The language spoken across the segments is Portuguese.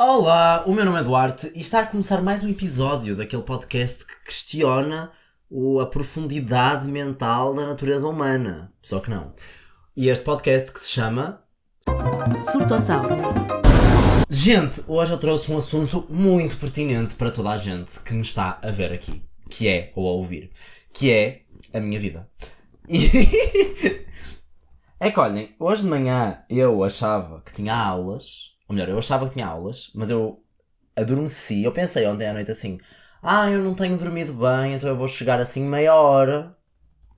Olá, o meu nome é Duarte e está a começar mais um episódio daquele podcast que questiona a profundidade mental da natureza humana. Só que não. E este podcast que se chama... Surtossauro. Gente, hoje eu trouxe um assunto muito pertinente para toda a gente que me está a ver aqui. Ou a ouvir. Que é a minha vida. É que olhem, hoje de manhã eu achava que tinha aulas... Ou melhor, eu achava que tinha aulas, mas eu adormeci. Eu pensei ontem à noite assim, eu não tenho dormido bem, então eu vou chegar assim meia hora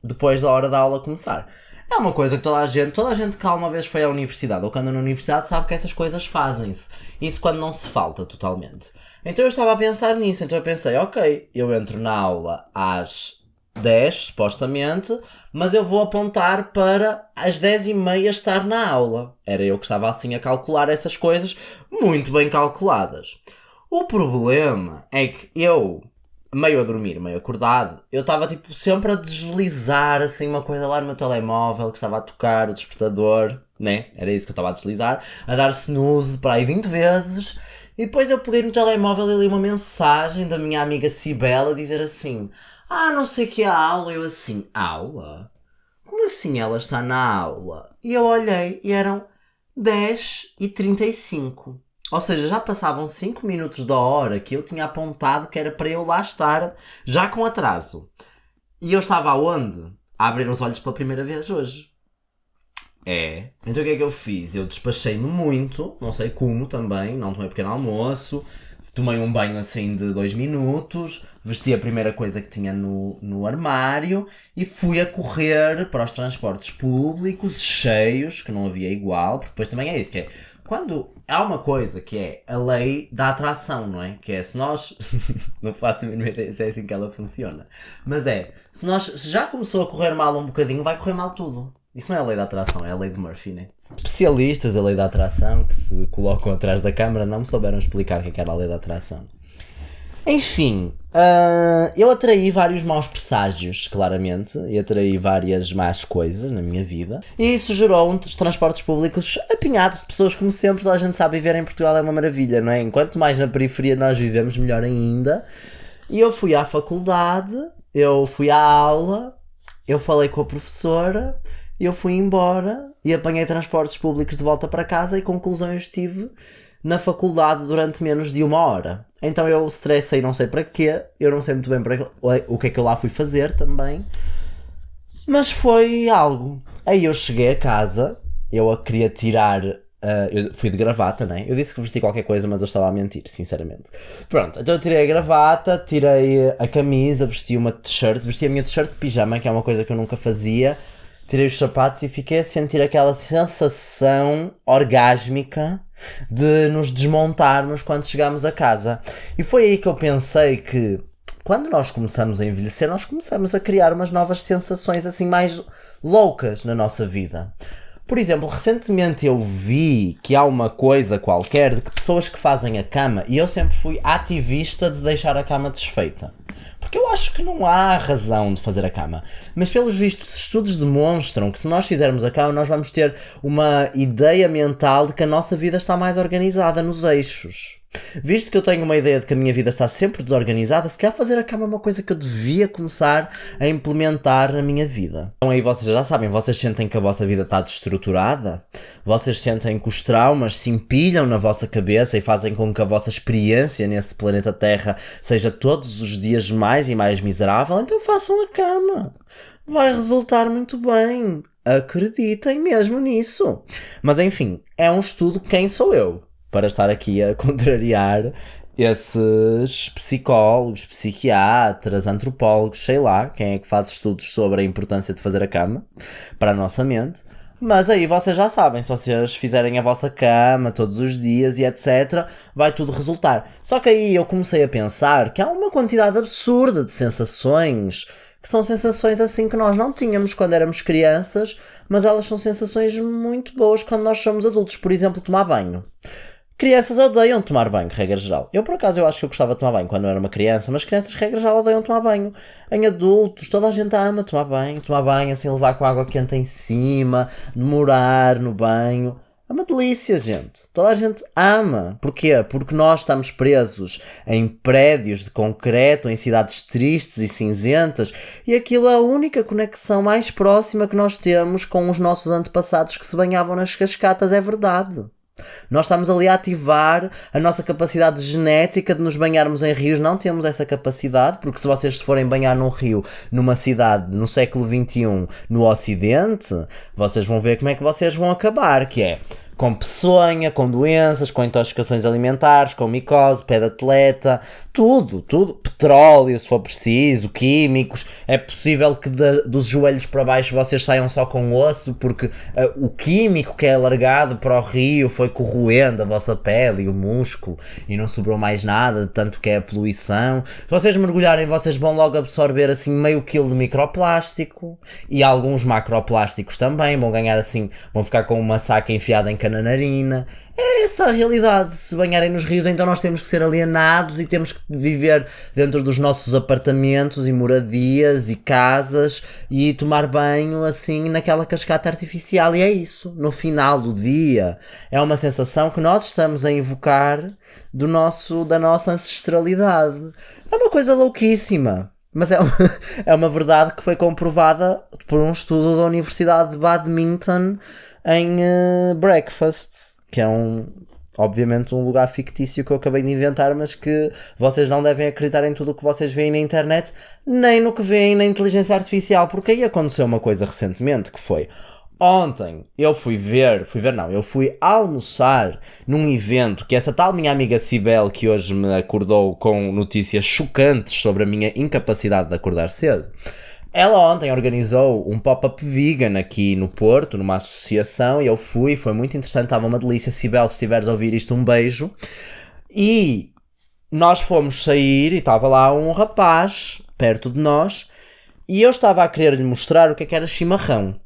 depois da hora da aula começar. É uma coisa que toda a gente que alguma vez foi à universidade ou que anda na universidade sabe que essas coisas fazem-se. Isso quando não se falta totalmente. Então eu estava a pensar nisso, então eu pensei, ok, eu entro na aula às 10, supostamente, mas eu vou apontar para às 10h30 estar na aula. Era eu que estava assim a calcular essas coisas, muito bem calculadas. O problema é que eu, meio a dormir, meio acordado, eu estava tipo sempre a deslizar assim uma coisa lá no meu telemóvel que estava a tocar, o despertador, né? Era isso que eu estava a deslizar, a dar snooze para aí 20 vezes. E depois eu peguei no telemóvel e li uma mensagem da minha amiga Cibela a dizer assim: não sei o que é a aula. Eu assim, aula? Como assim ela está na aula? E eu olhei e eram 10h35. Ou seja, já passavam 5 minutos da hora que eu tinha apontado que era para eu lá estar, já com atraso. E eu estava aonde? A abrir os olhos pela primeira vez hoje. Então o que é que eu fiz? Eu despachei-me muito, não sei como também, não tomei pequeno almoço, tomei um banho assim de 2 minutos, vesti a primeira coisa que tinha no armário e fui a correr para os transportes públicos cheios, que não havia igual, porque depois também é isso, que é quando há uma coisa que é a lei da atração, não é? Que é se nós, não faço a mínima ideia se é assim que ela funciona, mas se já começou a correr mal um bocadinho, vai correr mal tudo. Isso não é a lei da atração, é a lei de Murphy, né? Especialistas da lei da atração que se colocam atrás da câmara não me souberam explicar o que era a lei da atração. Enfim, eu atraí vários maus presságios, claramente, e atraí várias más coisas na minha vida. E isso gerou uns transportes públicos apinhados de pessoas, como sempre. Toda a gente sabe, viver em Portugal é uma maravilha, não é? Enquanto mais na periferia nós vivemos, melhor ainda. E eu fui à faculdade, eu fui à aula, eu falei com a professora... Eu fui embora e apanhei transportes públicos de volta para casa e conclusão eu estive na faculdade durante menos de 1 hora. Então eu estressei não sei para quê, eu não sei muito bem o que é que eu lá fui fazer também, mas foi algo. Aí eu cheguei a casa, eu queria tirar... eu fui de gravata, né? Eu disse que vesti qualquer coisa, mas eu estava a mentir, sinceramente. Pronto, então eu tirei a gravata, tirei a camisa, vesti uma t-shirt, vesti a minha t-shirt de pijama, que é uma coisa que eu nunca fazia. Tirei os sapatos e fiquei a sentir aquela sensação orgásmica de nos desmontarmos quando chegámos a casa. E foi aí que eu pensei que quando nós começamos a envelhecer, nós começamos a criar umas novas sensações assim mais loucas na nossa vida. Por exemplo, recentemente eu vi que há uma coisa qualquer de que pessoas que fazem a cama, e eu sempre fui ativista de deixar a cama desfeita. Porque eu acho que não há razão de fazer a cama. Mas pelos vistos, estudos demonstram que se nós fizermos a cama, nós vamos ter uma ideia mental de que a nossa vida está mais organizada nos eixos. Visto que eu tenho uma ideia de que a minha vida está sempre desorganizada, se calhar fazer a cama é uma coisa que eu devia começar a implementar na minha vida. Então aí vocês já sabem, vocês sentem que a vossa vida está destruturada? Vocês sentem que os traumas se empilham na vossa cabeça e fazem com que a vossa experiência nesse planeta Terra seja todos os dias mais e mais miserável? Então façam a cama. Vai resultar muito bem. Acreditem mesmo nisso. Mas enfim, é um estudo quem sou eu para estar aqui a contrariar esses psicólogos, psiquiatras, antropólogos, sei lá, quem é que faz estudos sobre a importância de fazer a cama para a nossa mente. Mas aí vocês já sabem, se vocês fizerem a vossa cama todos os dias e etc, vai tudo resultar. Só que aí eu comecei a pensar que há uma quantidade absurda de sensações que são sensações assim que nós não tínhamos quando éramos crianças, mas elas são sensações muito boas quando nós somos adultos. Por exemplo, tomar banho. Crianças odeiam tomar banho, regra geral. Eu, por acaso, eu acho que eu gostava de tomar banho quando eu era uma criança, mas crianças, regra geral, odeiam tomar banho. Em adultos, toda a gente ama tomar banho assim, levar com água quente em cima, demorar no banho. É uma delícia, gente. Toda a gente ama. Porquê? Porque nós estamos presos em prédios de concreto, em cidades tristes e cinzentas, e aquilo é a única conexão mais próxima que nós temos com os nossos antepassados que se banhavam nas cascatas, é verdade. Nós estamos ali a ativar a nossa capacidade genética de nos banharmos em rios. Não temos essa capacidade, porque se vocês se forem banhar num rio, numa cidade, no século XXI, no Ocidente, vocês vão ver como é que vocês vão acabar, que é com peçonha, com doenças, com intoxicações alimentares, com micose, pé de atleta, tudo, petróleo se for preciso, químicos. É possível que dos joelhos para baixo vocês saiam só com osso, porque o químico que é alargado para o rio foi corroendo a vossa pele e o músculo e não sobrou mais nada, tanto que é a poluição. Se vocês mergulharem, vocês vão logo absorver assim meio quilo de microplástico e alguns macroplásticos também, vão ganhar assim, vão ficar com uma saca enfiada em cana narina. É essa a realidade. Se banharem nos rios, então nós temos que ser alienados e temos que viver dentro dos nossos apartamentos e moradias e casas e tomar banho assim naquela cascata artificial. E é isso. No final do dia é uma sensação que nós estamos a invocar da nossa ancestralidade. É uma coisa louquíssima. Mas é uma verdade que foi comprovada por um estudo da Universidade de Badminton em Breakfast, que é obviamente um lugar fictício que eu acabei de inventar, mas que vocês não devem acreditar em tudo o que vocês veem na internet, nem no que veem na inteligência artificial, porque aí aconteceu uma coisa recentemente, que foi ontem eu fui almoçar num evento que essa tal minha amiga Cibele, que hoje me acordou com notícias chocantes sobre a minha incapacidade de acordar cedo, ela ontem organizou um pop-up vegan aqui no Porto, numa associação, e eu fui, foi muito interessante, estava uma delícia. Cibele, se estiveres a ouvir isto, um beijo. E nós fomos sair e estava lá um rapaz perto de nós e eu estava a querer lhe mostrar o que é que era chimarrão.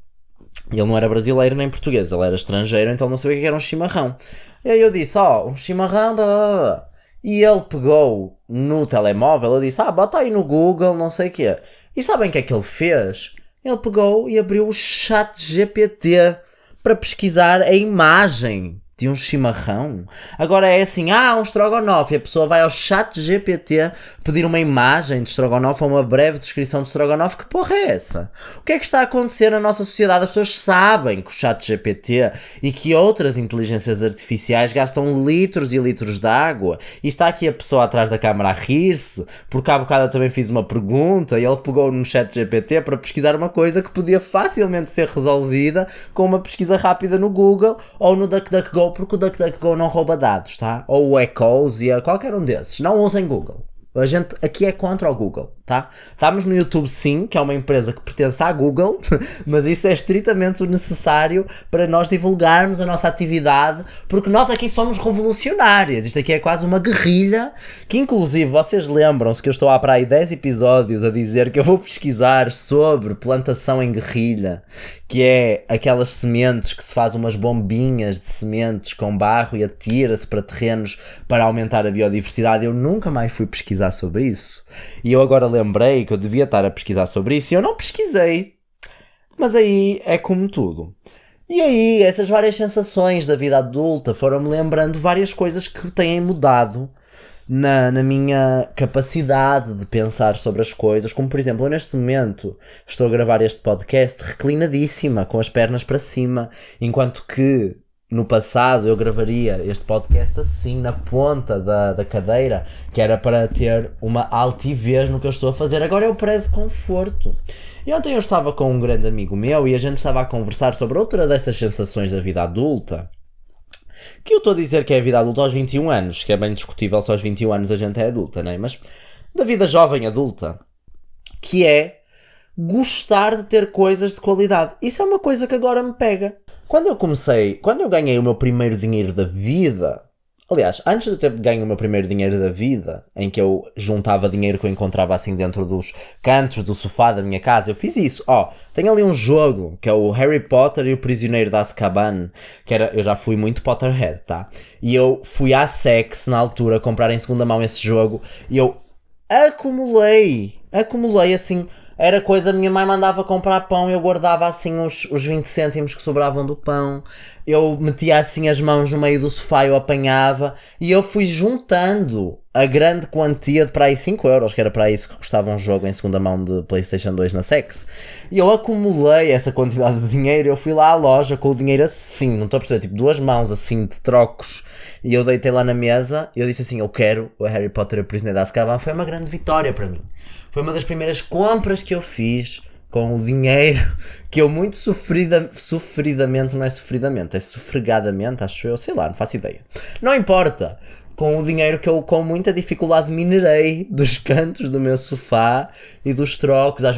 Ele não era brasileiro nem português, ele era estrangeiro, então não sabia o que era um chimarrão. E aí eu disse, um chimarrão, blá, blá, blá. E ele pegou no telemóvel, eu disse, bota aí no Google, não sei o quê. E sabem o que é que ele fez? Ele pegou e abriu o ChatGPT para pesquisar a imagem de um chimarrão. Agora é assim, um estrogonofe. A pessoa vai ao ChatGPT pedir uma imagem de estrogonofe ou uma breve descrição de estrogonofe. Que porra é essa? O que é que está a acontecer na nossa sociedade? As pessoas sabem que o ChatGPT e que outras inteligências artificiais gastam litros e litros de água. E está aqui a pessoa atrás da câmara a rir-se, porque há bocado eu também fiz uma pergunta e ele pegou no ChatGPT para pesquisar uma coisa que podia facilmente ser resolvida com uma pesquisa rápida no Google ou no DuckDuckGo, porque o DuckDuckGo não rouba dados, tá? Ou o Ecosia, qualquer um desses. Não usem Google. A gente aqui é contra o Google, tá? Estamos no YouTube sim, que é uma empresa que pertence à Google, mas isso é estritamente o necessário para nós divulgarmos a nossa atividade, porque nós aqui somos revolucionárias. Isto aqui é quase uma guerrilha, que inclusive vocês lembram-se que eu estou há para aí 10 episódios a dizer que eu vou pesquisar sobre plantação em guerrilha, que é aquelas sementes que se faz umas bombinhas de sementes com barro e atira-se para terrenos para aumentar a biodiversidade. Eu nunca mais fui pesquisar sobre isso. E eu agora lembrei que eu devia estar a pesquisar sobre isso e eu não pesquisei. Mas aí é como tudo. E aí, essas várias sensações da vida adulta foram-me lembrando várias coisas que têm mudado na minha capacidade de pensar sobre as coisas, como por exemplo, eu neste momento estou a gravar este podcast reclinadíssima, com as pernas para cima, enquanto que no passado eu gravaria este podcast assim, na ponta da cadeira, que era para ter uma altivez no que eu estou a fazer. Agora eu prezo conforto. E ontem eu estava com um grande amigo meu e a gente estava a conversar sobre outra dessas sensações da vida adulta, que eu estou a dizer que é a vida adulta aos 21 anos, que é bem discutível se aos 21 anos a gente é adulta, não é? Mas da vida jovem adulta, que é gostar de ter coisas de qualidade. Isso é uma coisa que agora me pega. Quando eu ganhei o meu primeiro dinheiro da vida, aliás, antes de eu ter ganho o meu primeiro dinheiro da vida, em que eu juntava dinheiro que eu encontrava assim dentro dos cantos do sofá da minha casa, eu fiz isso. Tenho ali um jogo, que é o Harry Potter e o Prisioneiro de Azkaban, eu já fui muito Potterhead, tá? E eu fui à Sex, na altura, comprar em segunda mão esse jogo, e eu acumulei assim Era coisa, minha mãe mandava comprar pão, eu guardava assim os 20 cêntimos que sobravam do pão, eu metia assim as mãos no meio do sofá, eu apanhava, e eu fui juntando a grande quantia de para aí 5 euros, que era para isso que custava um jogo em segunda mão de PlayStation 2 na Sex. E eu acumulei essa quantidade de dinheiro, eu fui lá à loja com o dinheiro assim, não estou a perceber, tipo 2 mãos assim de trocos, e eu deitei lá na mesa, e eu disse assim, eu quero o Harry Potter e o Prisioneiro de Azkaban. Foi uma grande vitória para mim. Foi uma das primeiras compras que eu fiz com o dinheiro que eu muito sofridamente, não é sofridamente, é sofregadamente, acho eu, sei lá, não faço ideia. Não importa. Com o dinheiro que eu com muita dificuldade minerei dos cantos do meu sofá e dos trocos, às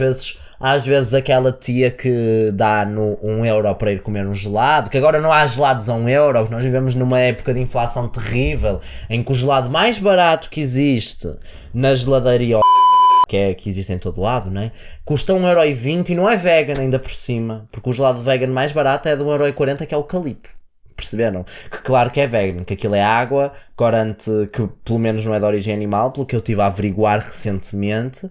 vezes aquela tia que dá no 1 euro para ir comer um gelado, que agora não há gelados a 1 euro, nós vivemos numa época de inflação terrível, em que o gelado mais barato que existe na geladaria que existe em todo lado, não é? Custa 1,20€ e não é vegan ainda por cima, porque o gelado vegan mais barato é de 1,40€, que é o Calipo. Perceberam? Que claro que é vegan, que aquilo é água, corante que pelo menos não é de origem animal, pelo que eu estive a averiguar recentemente,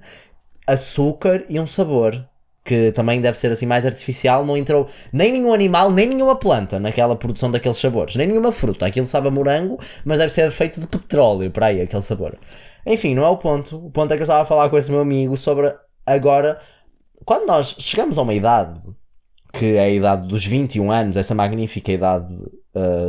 açúcar e um sabor, que também deve ser assim mais artificial, não entrou nem nenhum animal, nem nenhuma planta naquela produção daqueles sabores, nem nenhuma fruta, aquilo sabe a morango, mas deve ser feito de petróleo, para aí, aquele sabor. Enfim, não é o ponto é que eu estava a falar com esse meu amigo sobre agora, quando nós chegamos a uma idade, que é a idade dos 21 anos, essa magnífica idade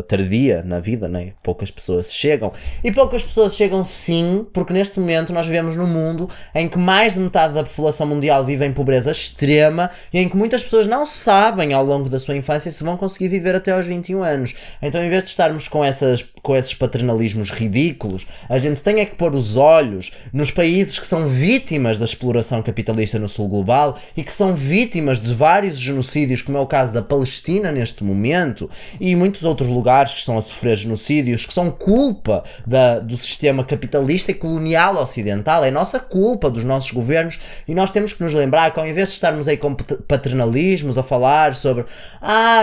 tardia na vida, né? Poucas pessoas chegam. E poucas pessoas chegam sim, porque neste momento nós vivemos num mundo em que mais de metade da população mundial vive em pobreza extrema e em que muitas pessoas não sabem ao longo da sua infância se vão conseguir viver até aos 21 anos. Então, em vez de estarmos com esses paternalismos ridículos, a gente tem é que pôr os olhos nos países que são vítimas da exploração capitalista no sul global e que são vítimas de vários genocídios, como é o caso da Palestina neste momento, e muitos outros lugares que estão a sofrer genocídios, que são culpa do sistema capitalista e colonial ocidental. É nossa culpa, dos nossos governos, e nós temos que nos lembrar que ao invés de estarmos aí com paternalismos a falar sobre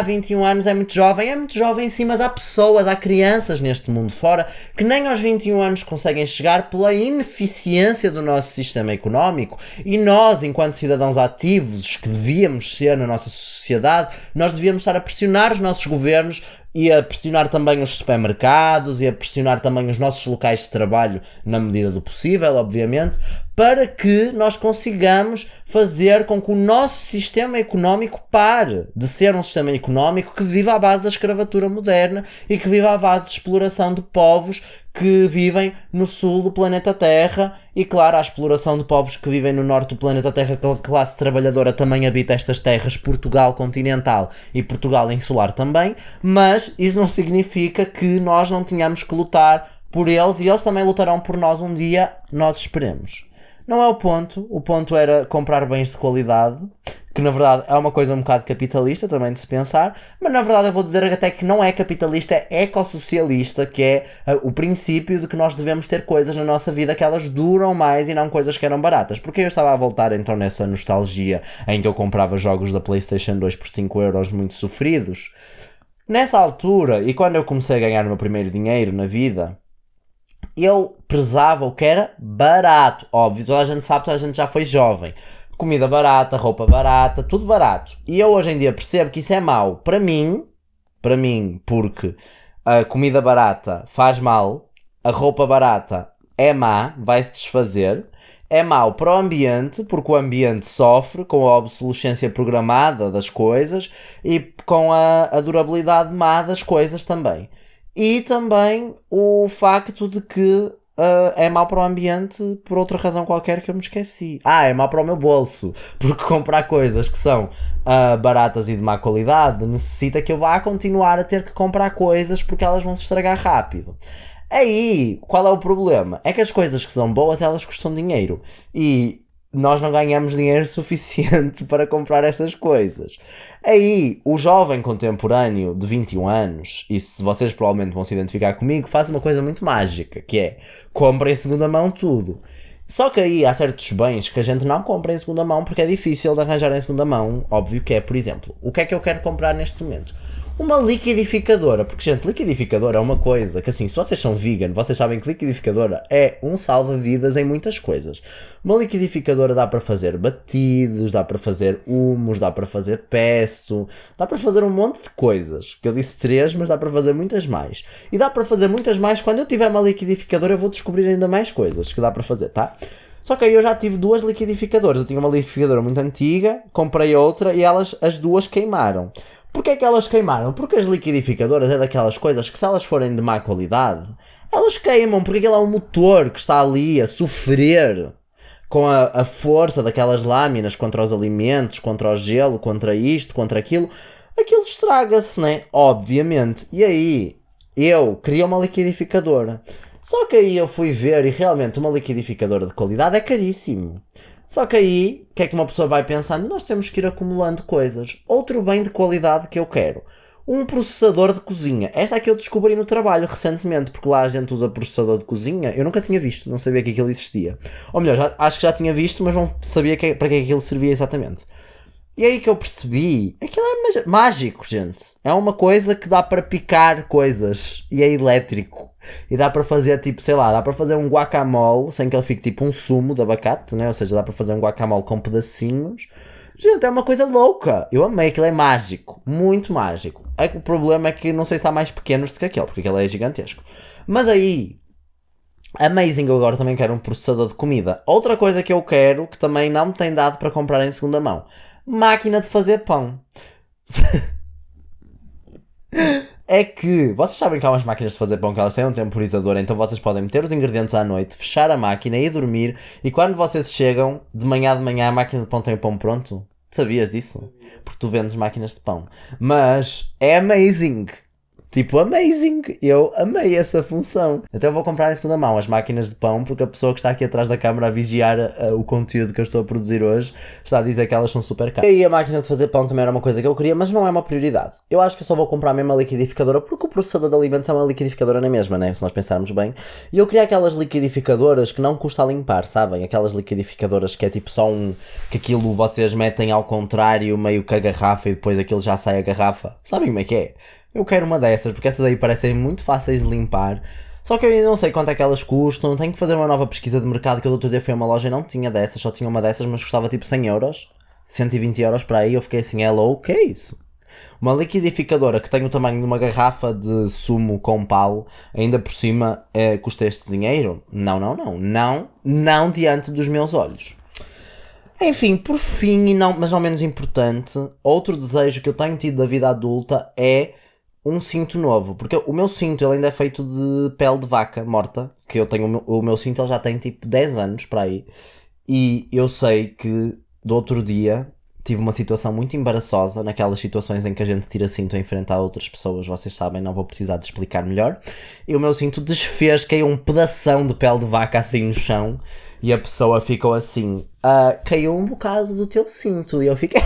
21 anos é muito jovem sim, mas há pessoas, há crianças neste mundo fora que nem aos 21 anos conseguem chegar pela ineficiência do nosso sistema económico, e nós, enquanto cidadãos ativos que devíamos ser na nossa sociedade, nós devíamos estar a pressionar os nossos governos e a pressionar também os supermercados e a pressionar também os nossos locais de trabalho na medida do possível, obviamente, para que nós consigamos fazer com que o nosso sistema económico pare de ser um sistema económico que vive à base da escravatura moderna e que vive à base de exploração de povos que vivem no sul do planeta Terra, e claro, a exploração de povos que vivem no norte do planeta Terra, que a classe trabalhadora também habita estas terras, Portugal continental e Portugal insular também, mas isso não significa que nós não tenhamos que lutar por eles, e eles também lutarão por nós um dia, nós esperemos. Não é o ponto era comprar bens de qualidade, que na verdade é uma coisa um bocado capitalista também de se pensar, mas na verdade eu vou dizer até que não é capitalista, é ecossocialista, que é o princípio de que nós devemos ter coisas na nossa vida que elas duram mais e não coisas que eram baratas. Porque eu estava a voltar então nessa nostalgia em que eu comprava jogos da PlayStation 2 por 5 euros muito sofridos. Nessa altura, e quando eu comecei a ganhar o meu primeiro dinheiro na vida, eu prezava o que era barato. Óbvio, toda a gente sabe, toda a gente já foi jovem. Comida barata, roupa barata, tudo barato. E eu hoje em dia percebo que isso é mau para mim, porque a comida barata faz mal, a roupa barata é má, vai-se desfazer, é mau para o ambiente, porque o ambiente sofre com a obsolescência programada das coisas e com a durabilidade má das coisas também. E também o facto de que é mau para o ambiente por outra razão qualquer que eu me esqueci. É mau para o meu bolso, porque comprar coisas que são baratas e de má qualidade necessita que eu vá continuar a ter que comprar coisas porque elas vão se estragar rápido. Aí, qual é o problema? É que as coisas que são boas, elas custam dinheiro, e nós não ganhamos dinheiro suficiente para comprar essas coisas. Aí, o jovem contemporâneo de 21 anos, e se vocês provavelmente vão se identificar comigo, faz uma coisa muito mágica, que é, compra em segunda mão tudo. Só que aí há certos bens que a gente não compra em segunda mão porque é difícil de arranjar em segunda mão. Óbvio que é, por exemplo, o que é que eu quero comprar neste momento? Uma liquidificadora, porque gente, liquidificadora é uma coisa que assim, se vocês são vegan, vocês sabem que liquidificadora é um salva-vidas em muitas coisas. Uma liquidificadora dá para fazer batidos, dá para fazer hummus, dá para fazer pesto, dá para fazer um monte de coisas, que eu disse 3, mas dá para fazer muitas mais. E dá para fazer muitas mais, quando eu tiver uma liquidificadora eu vou descobrir ainda mais coisas que dá para fazer, tá? Só que aí eu já tive 2 liquidificadoras. Eu tinha uma liquidificadora muito antiga, comprei outra e as duas queimaram. Porquê é que elas queimaram? Porque as liquidificadoras é daquelas coisas que se elas forem de má qualidade, elas queimam, porque aquilo é um motor que está ali a sofrer com a força daquelas lâminas contra os alimentos, contra o gelo, contra isto, contra aquilo. Aquilo estraga-se, né? Obviamente. E aí, eu queria uma liquidificadora. Só que aí eu fui ver e realmente uma liquidificadora de qualidade é caríssimo. Só que aí, o que é que uma pessoa vai pensando? Nós temos que ir acumulando coisas. Outro bem de qualidade que eu quero. Um processador de cozinha. Esta é que eu descobri no trabalho recentemente, porque lá a gente usa processador de cozinha. Eu nunca tinha visto, não sabia que aquilo existia. Ou melhor, acho que já tinha visto, mas não sabia para que aquilo servia exatamente. E aí que eu percebi, aquilo é mágico, gente. É uma coisa que dá para picar coisas e é elétrico. E dá para fazer tipo, sei lá, dá para fazer um guacamole sem que ele fique tipo um sumo de abacate, né? Ou seja, dá para fazer um guacamole com pedacinhos. Gente, é uma coisa louca. Eu amei, aquilo é mágico, muito mágico. O problema é que não sei se há mais pequenos do que aquele, porque aquele é gigantesco. Mas aí, amazing, eu agora também quero um processador de comida. Outra coisa que eu quero, que também não me tem dado para comprar em segunda mão. Máquina de fazer pão. É que, vocês sabem que há umas máquinas de fazer pão que elas têm um temporizador, então vocês podem meter os ingredientes à noite, fechar a máquina e dormir, e quando vocês chegam, de manhã a máquina de pão tem o pão pronto. Sabias disso? Porque tu vendes máquinas de pão. Mas é amazing. Tipo, amazing! Eu amei essa função. Então eu vou comprar em segunda mão as máquinas de pão, porque a pessoa que está aqui atrás da câmara a vigiar o conteúdo que eu estou a produzir hoje está a dizer que elas são super caras. E a máquina de fazer pão também era uma coisa que eu queria, mas não é uma prioridade. Eu acho que eu só vou comprar mesmo a liquidificadora, porque o processador de alimentos é uma liquidificadora na mesma, né? Se nós pensarmos bem. E eu queria aquelas liquidificadoras que não custa a limpar, sabem? Aquelas liquidificadoras que é tipo só que aquilo vocês metem ao contrário, meio que a garrafa, e depois aquilo já sai a garrafa. Sabem como é que é? Eu quero uma dessas, porque essas aí parecem muito fáceis de limpar. Só que eu ainda não sei quanto é que elas custam. Tenho que fazer uma nova pesquisa de mercado, que eu do outro dia fui a uma loja e não tinha dessas. Só tinha uma dessas, mas custava tipo 100 euros. 120 euros para aí. Eu fiquei assim, hello, o que é isso? Uma liquidificadora que tem o tamanho de uma garrafa de sumo com palo, ainda por cima, custa este dinheiro? Não, não, não. Não, não diante dos meus olhos. Enfim, por fim, mas não menos importante, outro desejo que eu tenho tido da vida adulta é um cinto novo, porque o meu cinto ele ainda é feito de pele de vaca morta, que eu tenho o meu cinto ele já tem tipo 10 anos para aí, e eu sei que do outro dia tive uma situação muito embaraçosa, naquelas situações em que a gente tira cinto em frente a outras pessoas, vocês sabem, não vou precisar de explicar melhor, e o meu cinto desfez, caiu um pedação de pele de vaca assim no chão, e a pessoa ficou assim, caiu um bocado do teu cinto, e eu fiquei...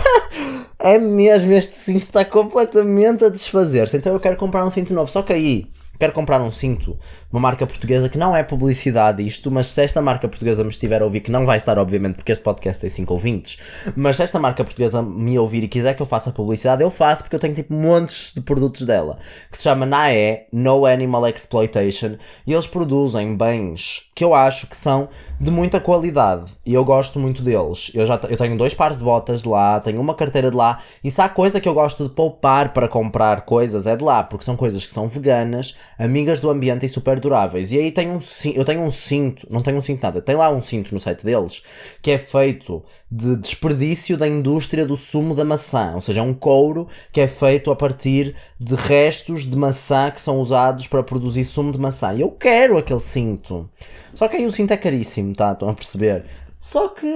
É mesmo, este cinto está completamente a desfazer-se. Então eu quero comprar um cinto novo. Só que aí, quero comprar um cinto, uma marca portuguesa, que não é publicidade isto, mas se esta marca portuguesa me estiver a ouvir, que não vai estar obviamente porque este podcast tem 5 ouvintes, mas se esta marca portuguesa me ouvir e quiser que eu faça publicidade, eu faço, porque eu tenho tipo montes de produtos dela, que se chama NAE, No Animal Exploitation, e eles produzem bens que eu acho que são de muita qualidade, e eu gosto muito deles. Eu tenho 2 pares de botas de lá, tenho uma carteira de lá, e se há coisa que eu gosto de poupar para comprar coisas, é de lá, porque são coisas que são veganas, amigas do ambiente e super duráveis. E aí eu tenho um cinto, não tenho um cinto nada, tem lá um cinto no site deles, que é feito de desperdício da indústria do sumo da maçã, ou seja, é um couro que é feito a partir de restos de maçã que são usados para produzir sumo de maçã. E eu quero aquele cinto. Só que aí o cinto é caríssimo, tá? Estão a perceber? Só que,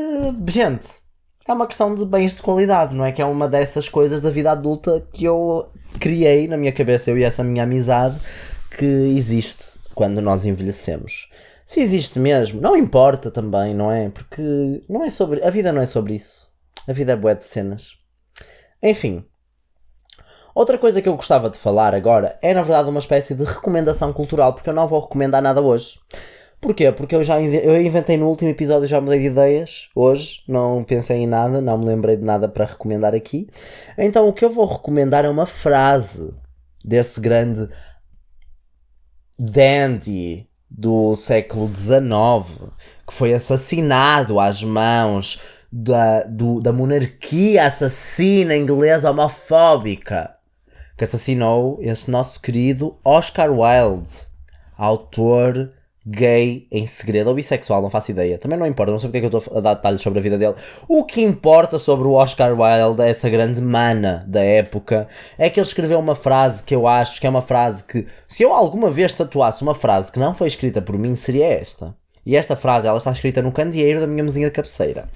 gente, é uma questão de bens de qualidade, não é? Que é uma dessas coisas da vida adulta que eu criei na minha cabeça, eu e essa minha amizade, que existe quando nós envelhecemos. Se existe mesmo, não importa também, não é? Porque não é sobre... a vida não é sobre isso. A vida é bué de cenas. Enfim. Outra coisa que eu gostava de falar agora é, na verdade, uma espécie de recomendação cultural, porque eu não vou recomendar nada hoje. Porquê? Porque eu inventei no último episódio, já mudei de ideias. Hoje não pensei em nada, não me lembrei de nada para recomendar aqui. Então o que eu vou recomendar é uma frase desse grande dandy do século XIX, que foi assassinado às mãos da monarquia assassina inglesa homofóbica, que assassinou esse nosso querido Oscar Wilde, autor gay em segredo, ou bissexual, não faço ideia, também não importa, não sei porque é que eu estou a dar detalhes sobre a vida dele. O que importa sobre o Oscar Wilde, essa grande mana da época, é que ele escreveu uma frase que eu acho que é uma frase que, se eu alguma vez tatuasse uma frase que não foi escrita por mim, seria esta. E esta frase, ela está escrita no candeeiro da minha mesinha de cabeceira,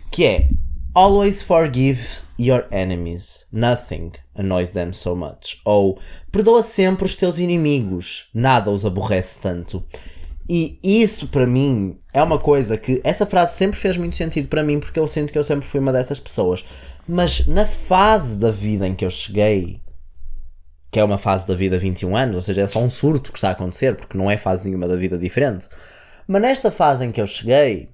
que é: Always forgive your enemies. Nothing annoys them so much. Ou, perdoa sempre os teus inimigos. Nada os aborrece tanto. E isso, para mim, é uma coisa que... Essa frase sempre fez muito sentido para mim, porque eu sinto que eu sempre fui uma dessas pessoas. Mas na fase da vida em que eu cheguei, que é uma fase da vida 21 anos, ou seja, é só um surto que está a acontecer, porque não é fase nenhuma da vida diferente. Mas nesta fase em que eu cheguei,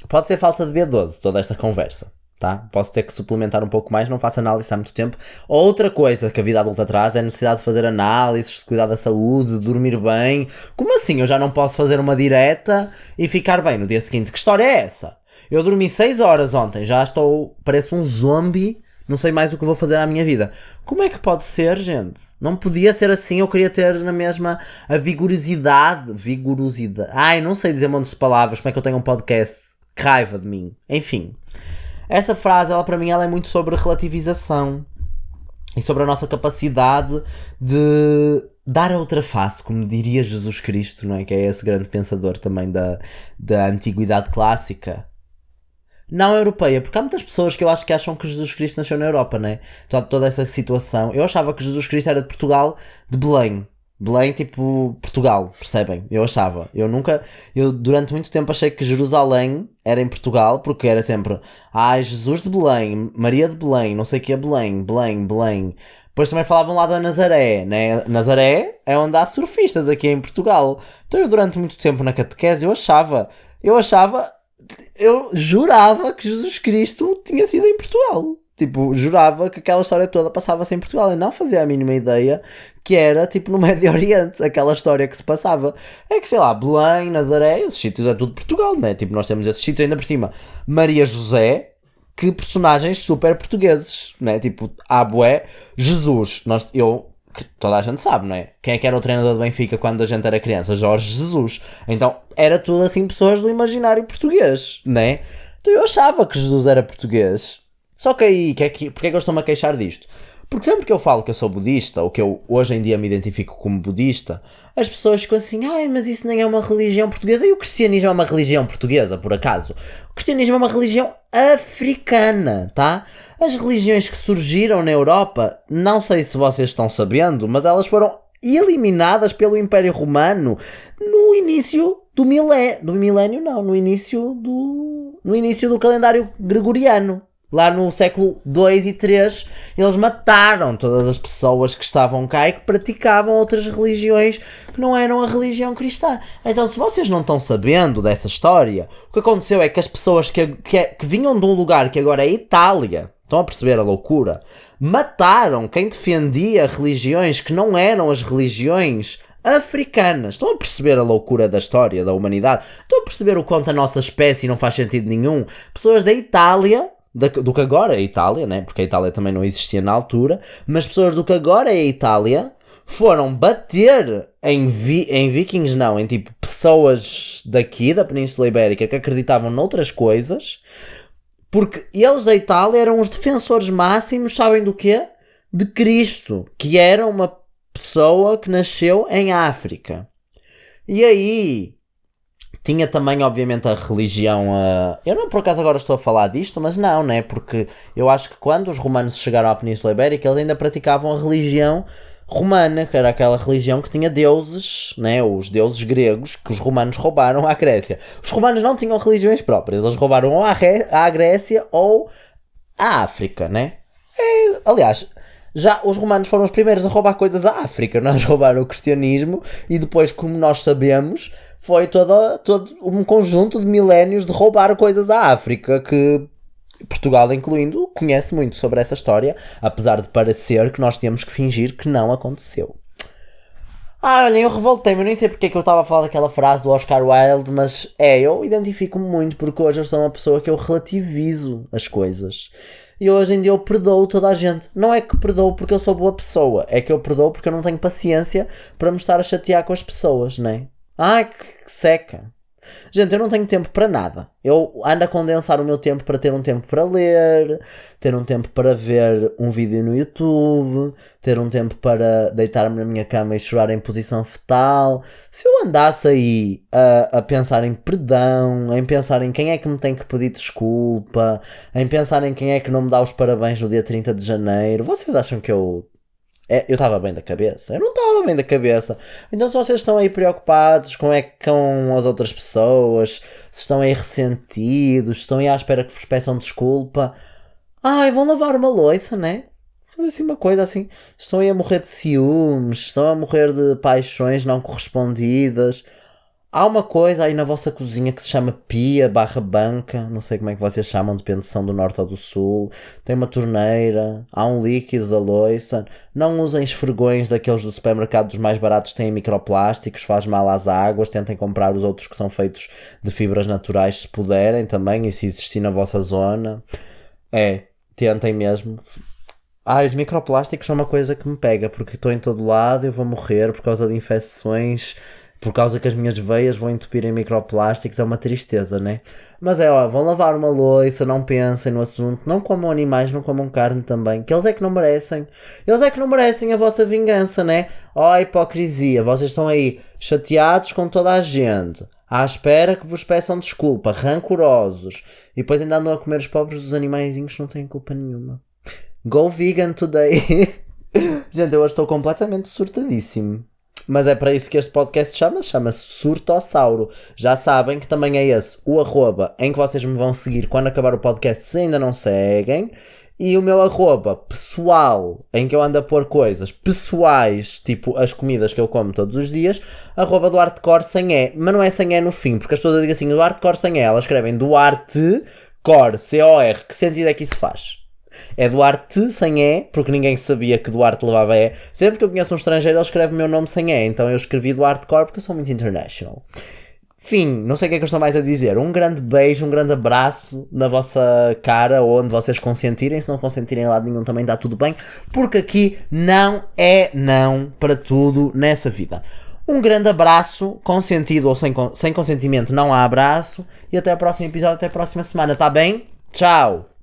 pode ser falta de B12 toda esta conversa. Tá? Posso ter que suplementar um pouco mais, não faço análise há muito tempo. Outra coisa que a vida adulta traz é a necessidade de fazer análises, de cuidar da saúde, de dormir bem. Como assim eu já não posso fazer uma direta e ficar bem no dia seguinte? Que história é essa? Eu dormi 6 horas ontem, já estou, pareço um zombie, não sei mais o que vou fazer à minha vida. Como é que pode ser, gente? Não podia ser assim, eu queria ter na mesma a vigorosidade. Ai, não sei dizer montes de palavras, como é que eu tenho um podcast? Que raiva de mim. Enfim. Essa frase, ela para mim, ela é muito sobre relativização e sobre a nossa capacidade de dar a outra face, como diria Jesus Cristo, não é? Que é esse grande pensador também da antiguidade clássica. Não europeia, porque há muitas pessoas que eu acho que acham que Jesus Cristo nasceu na Europa, não é? Toda essa situação. Eu achava que Jesus Cristo era de Portugal, de Belém. Belém, tipo Portugal, percebem? Eu achava. Eu durante muito tempo achei que Jerusalém era em Portugal, porque era sempre Jesus de Belém, Maria de Belém, não sei o que é Belém. Depois também falavam lá da Nazaré, né? Nazaré é onde há surfistas aqui em Portugal. Então eu durante muito tempo na catequese eu jurava que Jesus Cristo tinha sido em Portugal. Tipo, jurava que aquela história toda passava-se em Portugal. Eu não fazia a mínima ideia que era, tipo, no Médio Oriente, aquela história que se passava. É que, sei lá, Belém, Nazaré, esses sítios é tudo Portugal, né? Tipo, nós temos esses sítios ainda por cima. Maria José, que personagens super portugueses, né? Tipo, bué. Jesus, toda a gente sabe, não é? Quem é que era o treinador do Benfica quando a gente era criança? Jorge Jesus. Então, era tudo assim pessoas do imaginário português, né? Então eu achava que Jesus era português. Só que aí, porque é que eu estou-me a queixar disto? Porque sempre que eu falo que eu sou budista, ou que eu hoje em dia me identifico como budista, as pessoas ficam assim, mas isso nem é uma religião portuguesa. E o cristianismo é uma religião portuguesa, por acaso? O cristianismo é uma religião africana, tá? As religiões que surgiram na Europa, não sei se vocês estão sabendo, mas elas foram eliminadas pelo Império Romano no início do milénio, não, no início do calendário gregoriano. Lá no século 2 e 3, eles mataram todas as pessoas que estavam cá e que praticavam outras religiões que não eram a religião cristã. Então, se vocês não estão sabendo dessa história, o que aconteceu é que as pessoas que vinham de um lugar que agora é Itália, estão a perceber a loucura, mataram quem defendia religiões que não eram as religiões africanas. Estão a perceber a loucura da história da humanidade? Estão a perceber o quanto a nossa espécie não faz sentido nenhum? Pessoas da Itália, do que agora é a Itália, né? Porque a Itália também não existia na altura, mas pessoas do que agora é a Itália foram bater em vikings, não, em tipo pessoas daqui da Península Ibérica que acreditavam noutras coisas, porque eles da Itália eram os defensores máximos, sabem do quê? De Cristo, que era uma pessoa que nasceu em África. E aí tinha também, obviamente, a religião... Eu não, por acaso, agora estou a falar disto, mas não, né? Porque eu acho que quando os romanos chegaram à Península Ibérica, eles ainda praticavam a religião romana, que era aquela religião que tinha deuses, né? Os deuses gregos que os romanos roubaram à Grécia. Os romanos não tinham religiões próprias, eles roubaram ou à Grécia ou à África, né? Aliás... Já os romanos foram os primeiros a roubar coisas da África. Nós roubaram o cristianismo e depois, como nós sabemos, foi todo um conjunto de milénios de roubar coisas da África, que Portugal, incluindo, conhece muito sobre essa história, apesar de parecer que nós temos que fingir que não aconteceu. Olhem, eu revoltei-me, eu nem sei porque é que eu estava a falar daquela frase do Oscar Wilde, mas eu identifico-me muito porque hoje eu sou uma pessoa que eu relativizo as coisas. E hoje em dia eu perdoo toda a gente. Não é que perdoo porque eu sou boa pessoa, é que eu perdoo porque eu não tenho paciência para me estar a chatear com as pessoas, né? Ai, que seca. Gente, eu não tenho tempo para nada. Eu ando a condensar o meu tempo para ter um tempo para ler, ter um tempo para ver um vídeo no YouTube, ter um tempo para deitar-me na minha cama e chorar em posição fetal. Se eu andasse aí a pensar em perdão, em pensar em quem é que me tem que pedir desculpa, em pensar em quem é que não me dá os parabéns no dia 30 de janeiro, vocês acham que eu estava bem da cabeça? Eu não estava bem da cabeça. Então se vocês estão aí preocupados com as outras pessoas, se estão aí ressentidos, se estão aí à espera que vos peçam desculpa, vão lavar uma louça, né? Fazer assim uma coisa assim. Estão aí a morrer de ciúmes, estão a morrer de paixões não correspondidas. Há uma coisa aí na vossa cozinha que se chama pia/banca, não sei como é que vocês chamam, depende se são do norte ou do sul. Tem uma torneira, há um líquido da louça. Não usem esfregões daqueles do supermercado, dos mais baratos, têm microplásticos, faz mal às águas. Tentem comprar os outros que são feitos de fibras naturais se puderem também, e se existir na vossa zona. Tentem mesmo. Os microplásticos são uma coisa que me pega, porque estou em todo lado e eu vou morrer por causa de infecções, por causa que as minhas veias vão entupir em microplásticos. É uma tristeza, né? Mas vão lavar uma louça, não pensem no assunto, não comam animais, não comam carne também, que eles é que não merecem. Eles é que não merecem a vossa vingança, né? A hipocrisia, vocês estão aí chateados com toda a gente, à espera que vos peçam desculpa, rancorosos, e depois ainda andam a comer os pobres dos animaizinhos que não têm culpa nenhuma. Go vegan today. Gente, eu hoje estou completamente surtadíssimo. Mas é para isso que este podcast chama-se Surtossauro. Já sabem que também é esse o @ em que vocês me vão seguir quando acabar o podcast, se ainda não seguem. E o meu @ pessoal, em que eu ando a pôr coisas pessoais, tipo as comidas que eu como todos os dias, @DuarteCor sem E. Mas não é sem E no fim, porque as pessoas dizem assim, DuarteCor sem E, elas escrevem Duarte Cor, C-O-R. Que sentido é que isso faz? É Duarte sem E, porque ninguém sabia que Duarte levava E. Sempre que eu conheço um estrangeiro, ele escreve o meu nome sem E. Então eu escrevi Duarte Cor porque eu sou muito international. Enfim, não sei o que é que eu estou mais a dizer. Um grande beijo, um grande abraço na vossa cara, onde vocês consentirem. Se não consentirem em lado nenhum também dá tudo bem, porque aqui não é não para tudo nessa vida. Um grande abraço, consentido ou sem consentimento não há abraço, e até ao próximo episódio, até a próxima semana, tá bem? Tchau!